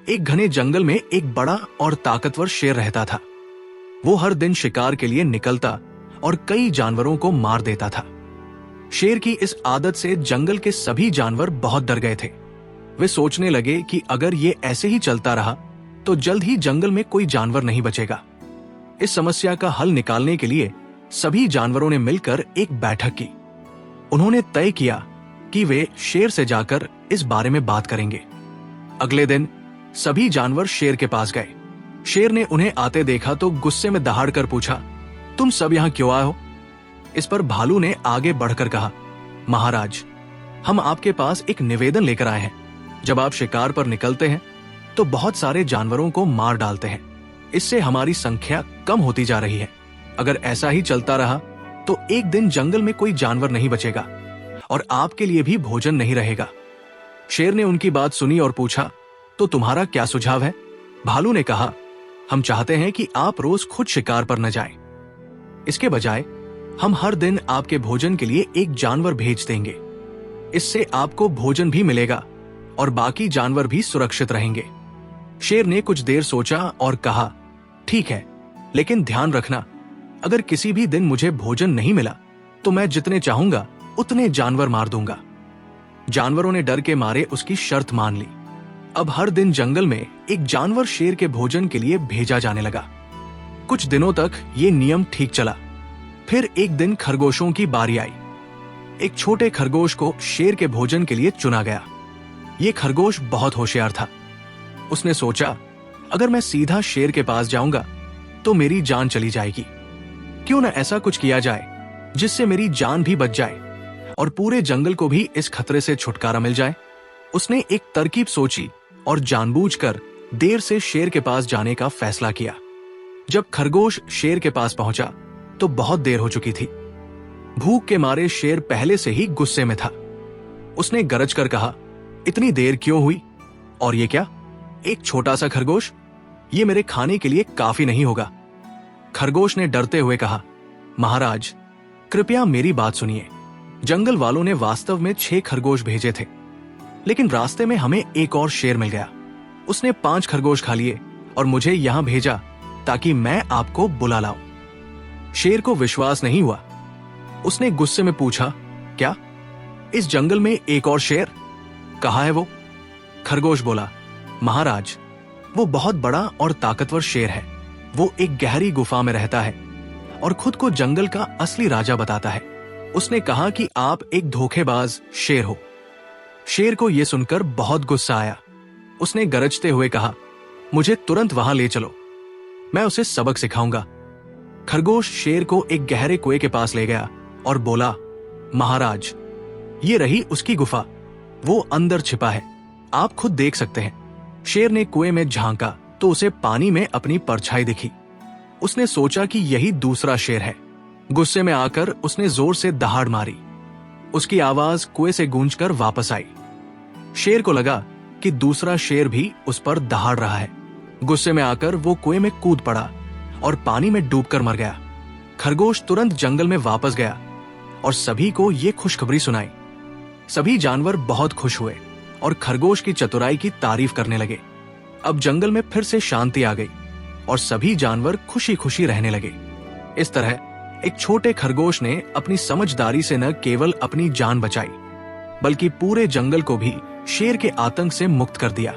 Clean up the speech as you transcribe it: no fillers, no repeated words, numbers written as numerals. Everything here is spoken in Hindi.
एक घने जंगल में एक बड़ा और ताकतवर शेर रहता था। वो हर दिन शिकार के लिए निकलता और कई जानवरों को मार देता था। शेर की इस आदत से जंगल के सभी जानवर बहुत डर गए थे। वे सोचने लगे कि अगर ये ऐसे ही चलता रहा तो जल्द ही जंगल में कोई जानवर नहीं बचेगा। इस समस्या का हल निकालने के लिए सभी जानवरों ने मिलकर एक बैठक की। उन्होंने तय किया कि वे शेर से जाकर इस बारे में बात करेंगे। अगले दिन सभी जानवर शेर के पास गए। शेर ने उन्हें आते देखा तो गुस्से में दहाड़कर पूछा, तुम सब यहां क्यों आए हो? इस पर भालू ने आगे बढ़कर कहा, महाराज, हम आपके पास एक निवेदन लेकर आए हैं। जब आप शिकार पर निकलते हैं तो बहुत सारे जानवरों को मार डालते हैं। इससे हमारी संख्या कम होती जा रही है। अगर ऐसा ही चलता रहा तो एक दिन जंगल में कोई जानवर नहीं बचेगा और आपके लिए भी भोजन नहीं रहेगा। शेर ने उनकी बात सुनी और पूछा, तो तुम्हारा क्या सुझाव है? भालू ने कहा, हम चाहते हैं कि आप रोज खुद शिकार पर न जाएं। इसके बजाय हम हर दिन आपके भोजन के लिए एक जानवर भेज देंगे। इससे आपको भोजन भी मिलेगा और बाकी जानवर भी सुरक्षित रहेंगे। शेर ने कुछ देर सोचा और कहा, ठीक है, लेकिन ध्यान रखना, अगर किसी भी दिन मुझे भोजन नहीं मिला तो मैं जितने चाहूंगा उतने जानवर मार दूंगा। जानवरों ने डर के मारे उसकी शर्त मान ली। अब हर दिन जंगल में एक जानवर शेर के भोजन के लिए भेजा जाने लगा। कुछ दिनों तक ये नियम ठीक चला। फिर एक दिन खरगोशों की बारी आई। एक छोटे खरगोश को शेर के भोजन के लिए चुना गया। ये खरगोश बहुत होशियार था। उसने सोचा, अगर मैं सीधा शेर के पास जाऊंगा तो मेरी जान चली जाएगी। क्यों न ऐसा कुछ किया जाए जिससे मेरी जान भी बच जाए और पूरे जंगल को भी इस खतरे से छुटकारा मिल जाए। उसने एक तरकीब सोची और जानबूझकर देर से शेर के पास जाने का फैसला किया। जब खरगोश शेर के पास पहुंचा तो बहुत देर हो चुकी थी। भूख के मारे शेर पहले से ही गुस्से में था। उसने गरज कर कहा, इतनी देर क्यों हुई? और ये क्या, एक छोटा सा खरगोश? ये मेरे खाने के लिए काफी नहीं होगा। खरगोश ने डरते हुए कहा, महाराज, कृपया मेरी बात सुनिए। जंगल वालों ने वास्तव में 6 खरगोश भेजे थे, लेकिन रास्ते में हमें एक और शेर मिल गया। उसने 5 खरगोश खा लिए और मुझे यहां भेजा ताकि मैं आपको बुला लाऊं। शेर को विश्वास नहीं हुआ। उसने गुस्से में पूछा, क्या इस जंगल में एक और शेर? कहाँ है वो? खरगोश बोला, महाराज, वो बहुत बड़ा और ताकतवर शेर है। वो एक गहरी गुफा में रहता है और खुद को जंगल का असली राजा बताता है। उसने कहा कि आप एक धोखेबाज शेर हो। शेर को यह सुनकर बहुत गुस्सा आया। उसने गरजते हुए कहा, मुझे तुरंत वहां ले चलो, मैं उसे सबक सिखाऊंगा। खरगोश शेर को एक गहरे कुएं के पास ले गया और बोला, महाराज, ये रही उसकी गुफा। वो अंदर छिपा है, आप खुद देख सकते हैं। शेर ने कुएं में झांका तो उसे पानी में अपनी परछाई दिखी। उसने सोचा कि यही दूसरा शेर है। गुस्से में आकर उसने जोर से दहाड़ मारी। उसकी आवाज कुएं से गूंजकर वापस आई। शेर को लगा कि दूसरा शेर भी उस पर दहाड़ रहा है। गुस्से में आकर वो कुएं में कूद पड़ा और पानी में डूबकर मर गया। खरगोश तुरंत जंगल में वापस गया और सभी को ये खुशखबरी सुनाई। सभी जानवर बहुत खुश हुए और खरगोश की चतुराई की तारीफ करने लगे। अब जंगल में फिर से शांति आ गई और सभी जानवर खुशी खुशी रहने लगे। इस तरह एक छोटे खरगोश ने अपनी समझदारी से न केवल अपनी जान बचाई, बल्कि पूरे जंगल को भी शेर के आतंक से मुक्त कर दिया।